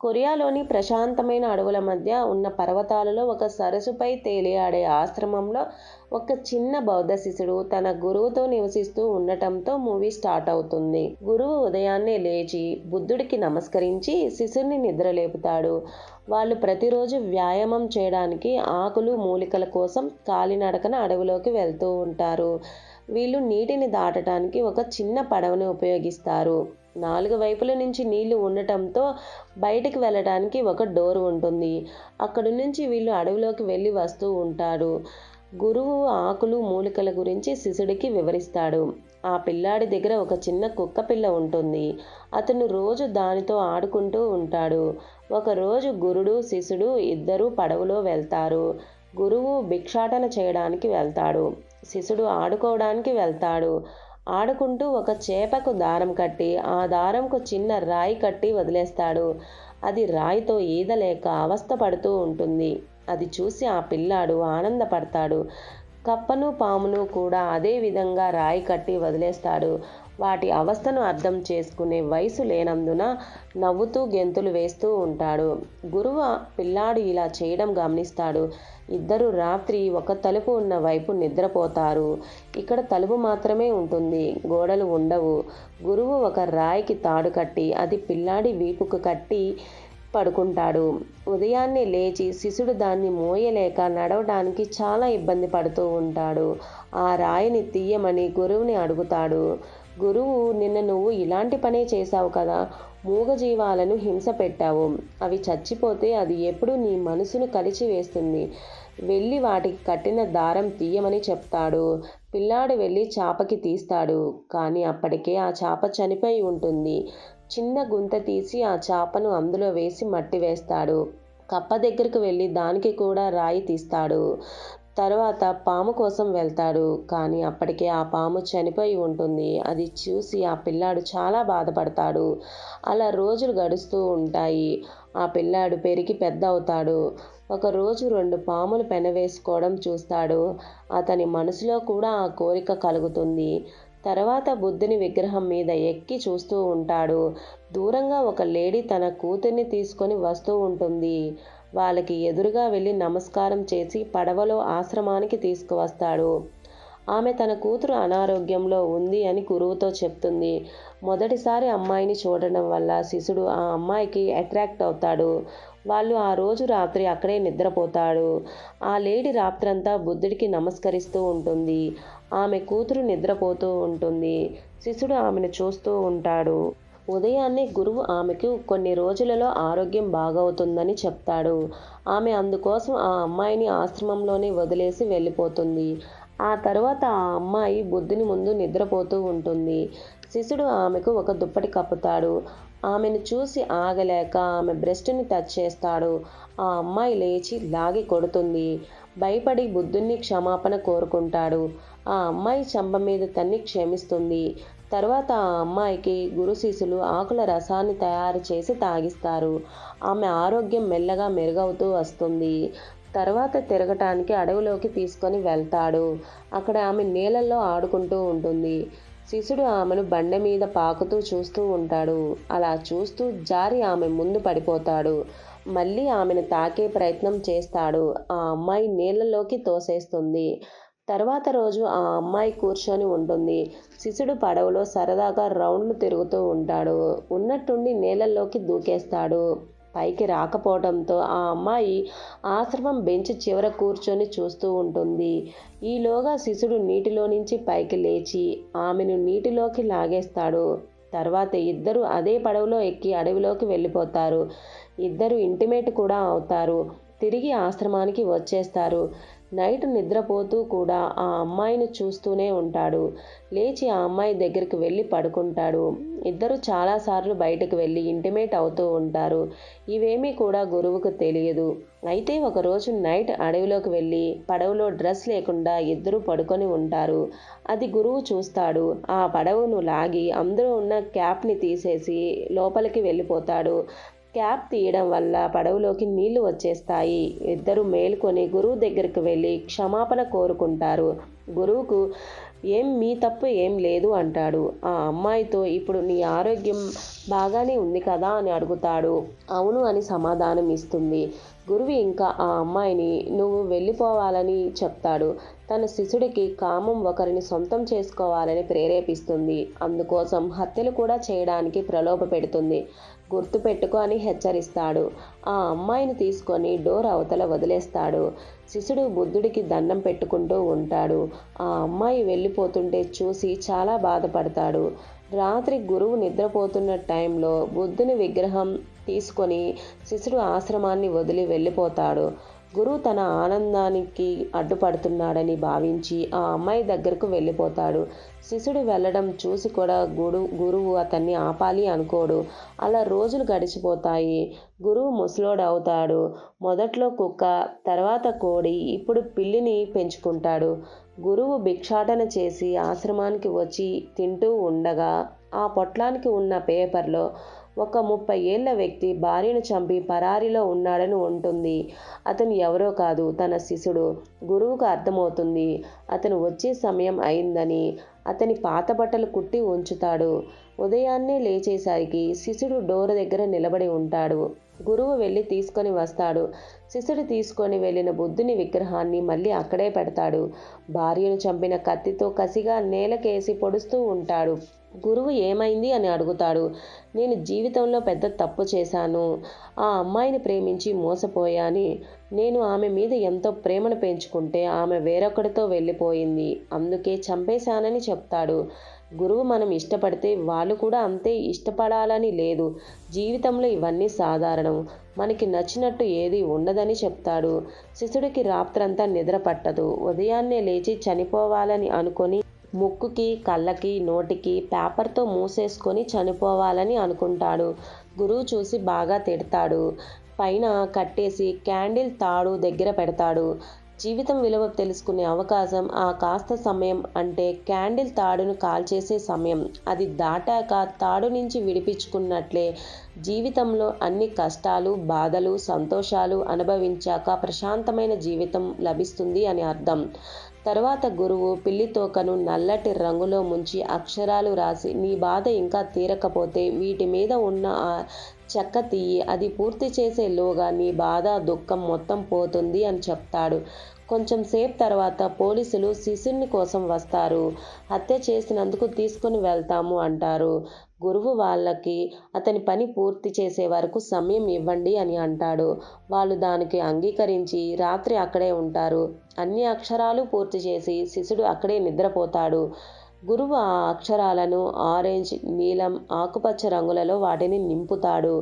కొరియాలోని ప్రశాంతమైన అడవుల మధ్య ఉన్న పర్వతాలలో ఒక సరస్సుపై తేలియాడే ఆశ్రమంలో ఒక చిన్న బౌద్ధ శిష్యుడు తన గురువుతో నివసిస్తూ ఉండటంతో మూవీ స్టార్ట్ అవుతుంది. గురువు ఉదయాన్నే లేచి బుద్ధుడికి నమస్కరించి శిష్యుడిని నిద్రలేపుతాడు. వాళ్ళు ప్రతిరోజు వ్యాయామం చేయడానికి ఆకులు మూలికల కోసం కాలినడకన అడవిలోకి వెళ్తూ ఉంటారు. వీళ్ళు నీటిని దాటడానికి ఒక చిన్న పడవని ఉపయోగిస్తారు. 4 వైపుల నుంచి నీళ్లు ఉండటంతో బయటికి వెళ్ళడానికి ఒక డోర్ ఉంటుంది. అక్కడి నుంచి వీళ్ళు అడవిలోకి వెళ్ళి వస్తూ ఉంటారు. గురువు ఆకులు మూలికల గురించి శిష్యుడికి వివరిస్తాడు. ఆ పిల్లాడి దగ్గర ఒక చిన్న కుక్క పిల్ల ఉంటుంది. అతను రోజు దానితో ఆడుకుంటూ ఉంటాడు. ఒకరోజు గురుడు శిష్యుడు ఇద్దరూ పడవలో వెళ్తారు. గురువు భిక్షాటన చేయడానికి వెళ్తాడు. శిష్యుడు ఆడుకోవడానికి వెళ్తాడు. ఆడుకుంటూ ఒక చేపకు దారం కట్టి ఆ దారంకు చిన్న రాయి కట్టి వదిలేస్తాడు. అది రాయితో ఈదలేక అవస్థ పడుతూ ఉంటుంది. అది చూసి ఆ పిల్లాడు ఆనందపడతాడు. కప్పను పామును కూడా అదే విధంగా రాయి కట్టి వదిలేస్తాడు. వాటి అవస్థను అర్థం చేసుకునే వయసు లేనందున నవ్వుతూ గెంతులు వేస్తూ ఉంటాడు. గురువు పిల్లాడు ఇలా చేయడం గమనిస్తాడు. ఇద్దరు రాత్రి ఒక తలుపు ఉన్న వైపు నిద్రపోతారు. ఇక్కడ తలుపు మాత్రమే ఉంటుంది, గోడలు ఉండవు. గురువు ఒక రాయికి తాడు కట్టి అది పిల్లాడి వీపుకు కట్టి పడుకుంటాడు. ఉదయాన్నే లేచి శిష్యుడు దాన్ని మోయలేక నడవడానికి చాలా ఇబ్బంది పడుతూ ఉంటాడు. ఆ రాయిని తీయమని గురువుని అడుగుతాడు. గురువు, నిన్న నువ్వు ఇలాంటి పనే చేశావు కదా, మూగజీవాలను హింస పెట్టావు. అవి చచ్చిపోతే అది ఎప్పుడు నీ మనసును కలిచివేస్తుంది. వెళ్ళి వాటికి కట్టిన దారం తీయమని చెప్తాడు. పిల్లాడు వెళ్ళి చాపకి తీస్తాడు. కానీ అప్పటికే ఆ చాప చనిపోయి ఉంటుంది. చిన్న గుంత తీసి ఆ చాపను అందులో వేసి మట్టి వేస్తాడు. కప్ప దగ్గరకు వెళ్ళి దానికి కూడా రాయి తీస్తాడు. తరువాత పాము కోసం వెళ్తాడు. కానీ అప్పటికే ఆ పాము చనిపోయి ఉంటుంది. అది చూసి ఆ పిల్లాడు చాలా బాధపడతాడు. అలా రోజులు గడుస్తూ ఉంటాయి. ఆ పిల్లాడు పెరిగి పెద్ద అవుతాడు. ఒకరోజు 2 పాములు పెనవేసుకోవడం చూస్తాడు. అతని మనసులో కూడా ఆ కోరిక కలుగుతుంది. తర్వాత బుద్ధుని విగ్రహం మీద ఎక్కి చూస్తూ ఉంటాడు. దూరంగా ఒక లేడీ తన కూతుర్ని తీసుకొని వస్తూ ఉంటుంది. వాళ్ళకి ఎదురుగా వెళ్ళి నమస్కారం చేసి పడవలో ఆశ్రమానికి తీసుకువస్తాడు. ఆమె తన కూతురు అనారోగ్యంలో ఉంది అని గురువుతో చెప్తుంది. మొదటిసారి అమ్మాయిని చూడడం వల్ల శిష్యుడు ఆ అమ్మాయికి అట్రాక్ట్ అవుతాడు. వాళ్ళు ఆ రోజు రాత్రి అక్కడే నిద్రపోతాడు. ఆ లేడీ రాత్రంతా బుద్ధుడికి నమస్కరిస్తూ ఉంటుంది. ఆమె కూతురు నిద్రపోతూ ఉంటుంది. శిష్యుడు ఆమెను చూస్తూ ఉంటాడు. ఉదయాన్నే గురువు ఆమెకు కొన్ని రోజులలో ఆరోగ్యం బాగవుతుందని చెప్తాడు. ఆమె అందుకోసం ఆ అమ్మాయిని ఆశ్రమంలోనే వదిలేసి వెళ్ళిపోతుంది. ఆ తర్వాత ఆ అమ్మాయి బుద్ధుని ముందు నిద్రపోతూ ఉంటుంది. శిష్యుడు ఆమెకు ఒక దుప్పటి కప్పుతాడు. ఆమెను చూసి ఆగలేక ఆమె బ్రెస్టుని టచ్ చేస్తాడు. ఆ అమ్మాయి లేచి లాగి కొడుతుంది. భయపడి బుద్ధుణ్ణి క్షమాపణ కోరుకుంటాడు. ఆ అమ్మాయి చెంప మీద తన్ని క్షమిస్తుంది. తర్వాత ఆ అమ్మాయికి గురు శిష్యులు ఆకుల రసాన్ని తయారు చేసి తాగిస్తారు. ఆమె ఆరోగ్యం మెల్లగా మెరుగవుతూ వస్తుంది. తర్వాత తిరగటానికి అడవిలోకి తీసుకొని వెళ్తాడు. అక్కడ ఆమె నీళ్ళల్లో ఆడుకుంటూ ఉంటుంది. శిష్యుడు ఆమెను బండ మీద పాకుతూ చూస్తూ ఉంటాడు. అలా చూస్తూ జారి ఆమె ముందు పడిపోతాడు. మళ్ళీ ఆమెను తాకే ప్రయత్నం చేస్తాడు. ఆ అమ్మాయి నీళ్ళలోకి తోసేస్తుంది. తర్వాత రోజు ఆ అమ్మాయి కూర్చొని ఉంటుంది. శిష్యుడు పడవలో సరదాగా రౌండ్లు తిరుగుతూ ఉంటాడు. ఉన్నట్టుండి నీళ్ళల్లోకి దూకేస్తాడు. పైకి రాకపోవడంతో ఆ అమ్మాయి ఆశ్రమం బెంచ్ చివర కూర్చొని చూస్తూ ఉంటుంది. ఈలోగా శిష్యుడు నీటిలో నుంచి పైకి లేచి ఆమెను నీటిలోకి లాగేస్తాడు. తర్వాత ఇద్దరు అదే పడవలో ఎక్కి అడవిలోకి వెళ్ళిపోతారు. ఇద్దరు ఇంటిమేట్ కూడా అవుతారు. తిరిగి ఆశ్రమానికి వచ్చేస్తారు. నైట్ నిద్రపోతూ కూడా ఆ అమ్మాయిని చూస్తూనే ఉంటాడు. లేచి ఆ అమ్మాయి దగ్గరికి వెళ్ళి పడుకుంటాడు. ఇద్దరు చాలాసార్లు బయటకు వెళ్ళి ఇంటిమేట్ అవుతూ ఉంటారు. ఇవేమీ కూడా గురువుకు తెలియదు. అయితే ఒకరోజు నైట్ అడవిలోకి వెళ్ళి పడవలో డ్రెస్ లేకుండా ఇద్దరు పడుకొని ఉంటారు. అది గురువు చూస్తాడు. ఆ పడవను లాగి అందులో ఉన్న క్యాప్ని తీసేసి లోపలికి వెళ్ళిపోతాడు. క్యాప్ తీయడం వల్ల పడవలోకి నీళ్లు వచ్చేస్తాయి. ఇద్దరు మేలుకొని గురువు దగ్గరికి వెళ్ళి క్షమాపణ కోరుకుంటారు. గురువుకు మీ తప్పు ఏం లేదు అంటాడు. ఆ అమ్మాయితో ఇప్పుడు నీ ఆరోగ్యం బాగానే ఉంది కదా అని అడుగుతాడు. అవును అని సమాధానం ఇస్తుంది. గురువు ఇంకా ఆ అమ్మాయిని నువ్వు వెళ్ళిపోవాలని చెప్తాడు. తన శిష్యుడికి కామం ఒకరిని సొంతం చేసుకోవాలని ప్రేరేపిస్తుంది. అందుకోసం హత్యలు కూడా చేయడానికి ప్రలోభ పెడుతుంది. గుర్తుపెట్టుకో అని హెచ్చరిస్తాడు. ఆ అమ్మాయిని తీసుకొని డోర్ అవతల వదిలేస్తాడు. శిష్యుడు బుద్ధుడికి దండం పెట్టుకుంటూ ఉంటాడు. ఆ అమ్మాయి వెళ్ళిపోతుంటే చూసి చాలా బాధపడతాడు. రాత్రి గురువు నిద్రపోతున్న టైంలో బుద్ధుని విగ్రహం తీసుకొని శిష్యుడు ఆశ్రమాన్ని వదిలి వెళ్ళిపోతాడు. గురువు తన ఆనందానికి అడ్డుపడుతున్నాడని భావించి ఆ అమ్మాయి దగ్గరకు వెళ్ళిపోతాడు. శిష్యుడు వెళ్ళడం చూసి కూడా గురువు అతన్ని ఆపాలి అనుకోడు. అలా రోజులు గడిచిపోతాయి. గురువు ముసలోడవుతాడు. మొదట్లో కుక్క, తర్వాత కోడి, ఇప్పుడు పిల్లిని పెంచుకుంటాడు. గురువు భిక్షాటన చేసి ఆశ్రమానికి వచ్చి తింటూ ఉండగా ఆ పొట్లానికి ఉన్న పేపర్లో ఒక 30 ఏళ్ల వ్యక్తి భార్యను చంపి పరారీలో ఉన్నాడని ఉంటుంది. అతను ఎవరో కాదు, తన శిష్యుడు. గురువుకు అర్థమవుతుంది అతను వచ్చే సమయం అయిందని. అతని పాత బట్టలు కుట్టి ఉంచుతాడు. ఉదయాన్నే లేచేసరికి శిష్యుడు డోర్ దగ్గర నిలబడి ఉంటాడు. గురువు వెళ్ళి తీసుకొని వస్తాడు. శిష్యుడు తీసుకొని వెళ్ళిన బుద్ధుని విగ్రహాన్ని మళ్ళీ అక్కడే పెడతాడు. భార్యను చంపిన కత్తితో కసిగా నేలకేసి పొడుస్తూ ఉంటాడు. గురువు ఏమైంది అని అడుగుతాడు. నేను జీవితంలో పెద్ద తప్పు చేశాను. ఆ అమ్మాయిని ప్రేమించి మోసపోయాని. నేను ఆమె మీద ఎంతో ప్రేమను పెంచుకుంటే ఆమె వేరొకడితో వెళ్ళిపోయింది. అందుకే చంపేశానని చెప్తాడు. గురువు మనం ఇష్టపడితే వాళ్ళు కూడా అంతే ఇష్టపడాలని లేదు. జీవితంలో ఇవన్నీ సాధారణం. మనకి నచ్చినట్టు ఏది ఉండదని చెప్తాడు. శిష్యుడికి రాత్రంతా నిద్ర పట్టదు. ఉదయాన్నే లేచి చనిపోవాలని అనుకొని ముక్కుకి, కళ్ళకి, నోటికి పేపర్తో మూసేసుకొని చనిపోవాలని అనుకుంటాడు. గురువు చూసి బాగా తిడతాడు. పైన కట్టేసి క్యాండిల్ తాడు దగ్గర పెడతాడు. జీవితం విలువ తెలుసుకునే అవకాశం ఆ కాస్త సమయం, అంటే క్యాండిల్ తాడును కాల్చేసే సమయం. అది దాటాక తాడు నుంచి విడిపించుకున్నట్లే జీవితంలో అన్ని కష్టాలు, బాధలు, సంతోషాలు అనుభవించాక ప్రశాంతమైన జీవితం లభిస్తుంది అని అర్థం. తర్వాత గురువు పిల్లి తోకను నల్లటి రంగులో ముంచి అక్షరాలు రాసి, నీ బాధ ఇంకా తీరకపోతే వీటి మీద ఉన్న ఆ చెక్క తీయి, అది పూర్తి చేసేలోగా నీ బాధ, దుఃఖం మొత్తం పోతుంది అని చెప్తాడు. కొంచెం సేపు తర్వాత పోలీసులు శిష్యుని కోసం వస్తారు. హత్య చేసినందుకు తీసుకుని వెళ్తాము అంటారు. గురువు వాళ్ళకి అతని పని పూర్తి చేసే వరకు సమయం ఇవ్వండి అని అంటాడు. వాళ్ళు దానికి అంగీకరించి రాత్రి అక్కడే ఉంటారు. అన్ని అక్షరాలు పూర్తి చేసి శిష్యుడు అక్కడే నిద్రపోతాడు. గురువు ఆ అక్షరాలను ఆరెంజ్, నీలం, ఆకుపచ్చ రంగులలో వాటిని నింపుతాడు.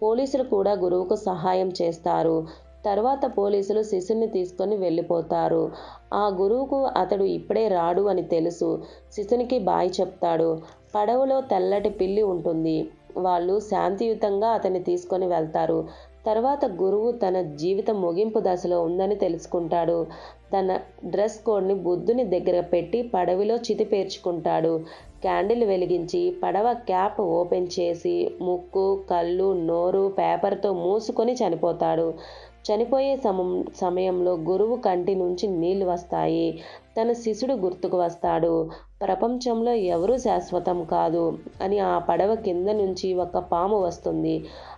పోలీసులు కూడా గురువుకు సహాయం చేస్తారు. తర్వాత పోలీసులు శిష్యుని తీసుకొని వెళ్ళిపోతారు. ఆ గురువుకు అతడు ఇప్పుడే రాడు అని తెలుసు. శిష్యునికి బాయ్ చెప్తాడు. పడవలో తెల్లటి పిల్లి ఉంటుంది. వాళ్ళు శాంతియుతంగా అతన్ని తీసుకొని వెళ్తారు. తర్వాత గురువు తన జీవితం ముగింపు దశలో ఉందని తెలుసుకుంటాడు. తన డ్రెస్ కోడ్ని బుద్ధుని దగ్గర పెట్టి పడవలో చితి పేర్చుకుంటాడు. క్యాండిల్ వెలిగించి పడవ క్యాప్ ఓపెన్ చేసి ముక్కు, కళ్ళు, నోరు పేపర్తో మూసుకొని చనిపోతాడు. చనిపోయే సమయంలో గురువు కంటి నుంచి నీళ్లు వస్తాయి. తన శిష్యుడు గుర్తుకు వస్తాడు. ప్రపంచంలో ఎవరూ శాశ్వతం కాదు అని. ఆ పడవ కింద నుంచి ఒక పాము వస్తుంది.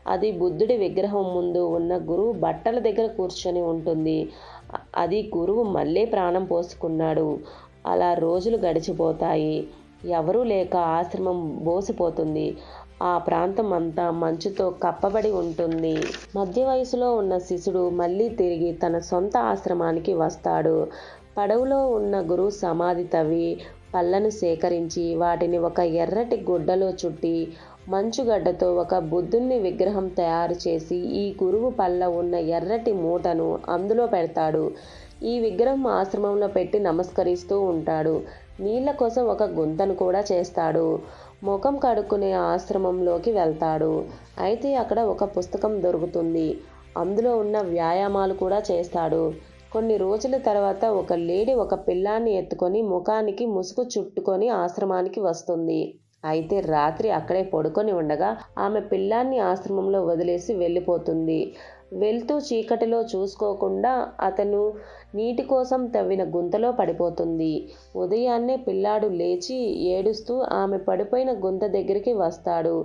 అది బుద్ధుడి విగ్రహం ముందు ఉన్న గురువు బట్టల దగ్గర కూర్చొని ఉంటుంది. అది గురువు మళ్ళీ ప్రాణం పోసుకున్నాడు. అలా రోజులు గడిచిపోతాయి. ఎవరూ లేక ఆశ్రమం బోసిపోతుంది. ఆ ప్రాంతం అంతా మంచుతో కప్పబడి ఉంటుంది. మధ్య వయసులో ఉన్న శిష్యుడు మళ్ళీ తిరిగి తన సొంత ఆశ్రమానికి వస్తాడు. పడవలో ఉన్న గురువు సమాధి తవ్వి పళ్ళను సేకరించి వాటిని ఒక ఎర్రటి గుడ్డలో చుట్టి మంచుగడ్డతో ఒక బుద్ధుని విగ్రహం తయారు చేసి ఈ గురువు పళ్ళ ఉన్న ఎర్రటి మూటను అందులో పెడతాడు. ఈ విగ్రహం ఆశ్రమంలో పెట్టి నమస్కరిస్తూ ఉంటాడు. నీళ్ల కోసం ఒక గుంతను కూడా చేస్తాడు. ముఖం కడుక్కునే ఆశ్రమంలోకి వెళ్తాడు. అయితే అక్కడ ఒక పుస్తకం దొరుకుతుంది. అందులో ఉన్న వ్యాయామాలు కూడా చేస్తాడు. కొన్ని రోజుల తర్వాత ఒక లేడీ ఒక పిల్లాన్ని ఎత్తుకొని ముఖానికి ముసుగు చుట్టుకొని ఆశ్రమానికి వస్తుంది. అయితే రాత్రి అక్కడే పడుకొని ఉండగా ఆమె పిల్లాన్ని ఆశ్రమంలో వదిలేసి వెళ్ళిపోతుంది. వెళ్తూ చీకటిలో చూసుకోకుండా అతను నీటి కోసం తవ్విన గుంతలో పడిపోతుంది. ఉదయాన్నే పిల్లాడు లేచి ఏడుస్తూ ఆమె పడిపోయిన గుంత దగ్గరికి వస్తాడు.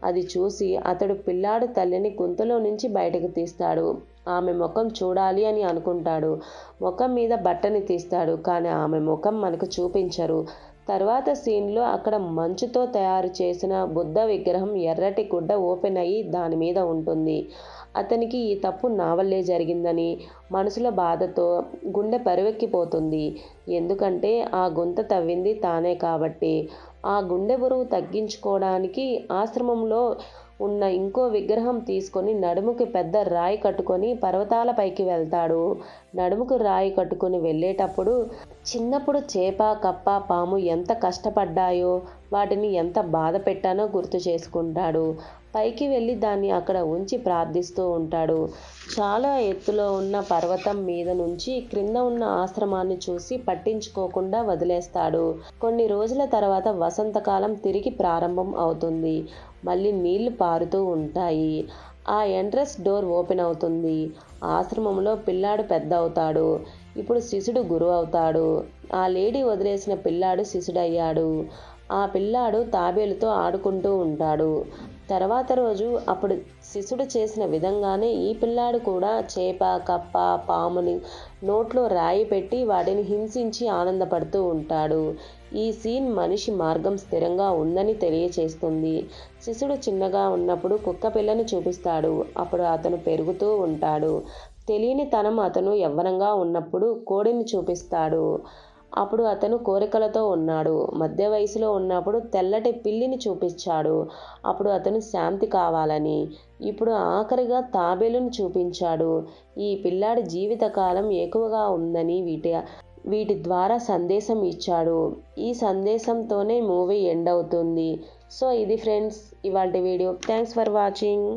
అది చూసి అతడు పిల్లాడు తల్లిని గుంతలో నుంచి బయటకు తీస్తాడు. ఆమె ముఖం చూడాలి అని అనుకుంటాడు. ముఖం మీద బట్టని తీస్తాడు, కానీ ఆమె ముఖం మనకు చూపించరు. తర్వాత సీన్లో అక్కడ మంచుతో తయారు చేసిన బుద్ధ విగ్రహం ఎర్రటి గుడ్డ ఓపెన్ అయ్యి దాని మీద ఉంటుంది. అతనికి ఈ తప్పు నా వల్లే జరిగిందని మనసులో బాధతో గుండె పరువెక్కిపోతుంది. ఎందుకంటే ఆ గుంత తవ్వింది తానే కాబట్టి. ఆ గుండె బరువు తగ్గించుకోవడానికి ఆశ్రమంలో ఉన్న ఇంకో విగ్రహం తీసుకొని నడుముకి పెద్ద రాయి కట్టుకొని పర్వతాల పైకి వెళ్తాడు. నడుముకు రాయి కట్టుకొని వెళ్ళేటప్పుడు చిన్నప్పుడు చేప, కప్ప, పాము ఎంత కష్టపడ్డాయో, వాటిని ఎంత బాధ పెట్టానో గుర్తు చేసుకుంటాడు. పైకి వెళ్ళి దాన్ని అక్కడ ఉంచి ప్రార్థిస్తూ ఉంటాడు. చాలా ఎత్తులో ఉన్న పర్వతం మీద నుంచి క్రింద ఉన్న ఆశ్రమాన్ని చూసి పట్టించుకోకుండా వదిలేస్తాడు. కొన్ని రోజుల తర్వాత వసంతకాలం తిరిగి ప్రారంభం అవుతుంది. మళ్ళీ నీళ్లు పారుతూ ఉంటాయి. ఆ ఎంట్రన్స్ డోర్ ఓపెన్ అవుతుంది. ఆశ్రమంలో పిల్లాడు పెద్ద అవుతాడు. ఇప్పుడు శిశుడు గురువు అవుతాడు. ఆ లేడీ వదిలేసిన పిల్లాడు శిశుడయ్యాడు. ఆ పిల్లాడు తాబేలుతో ఆడుకుంటూ ఉంటాడు. తర్వాత రోజు అప్పుడు శిశుడు చేసిన విధంగానే ఈ పిల్లాడు కూడా చేప, కప్ప, పాముని నోట్లో రాయి పెట్టి వాటిని హింసించి ఆనందపడుతూ ఉంటాడు. ఈ సీన్ మనిషి మార్గం స్థిరంగా ఉందని తెలియచేస్తుంది. శిశుడు చిన్నగా ఉన్నప్పుడు కుక్క పిల్లని చూపిస్తాడు. అప్పుడు అతను పెరుగుతూ ఉంటాడు. తెలియని తనం అతను యవ్వనంగా ఉన్నప్పుడు కోడిని చూపిస్తాడు. అప్పుడు అతను కోరికలతో ఉన్నాడు. మధ్య వయసులో ఉన్నప్పుడు తెల్లటి పిల్లిని చూపించాడు. అప్పుడు అతను శాంతి కావాలని. ఇప్పుడు ఆఖరిగా తాబేలును చూపించాడు. ఈ పిల్లాడి జీవితకాలం ఎక్కువగా ఉందని వీటి ద్వారా సందేశం ఇచ్చాడు. ఈ సందేశంతోనే మూవీ ఎండ్ అవుతుంది. సో ఇది ఫ్రెండ్స్ ఇవాల్టి వీడియో. Thanks for watching.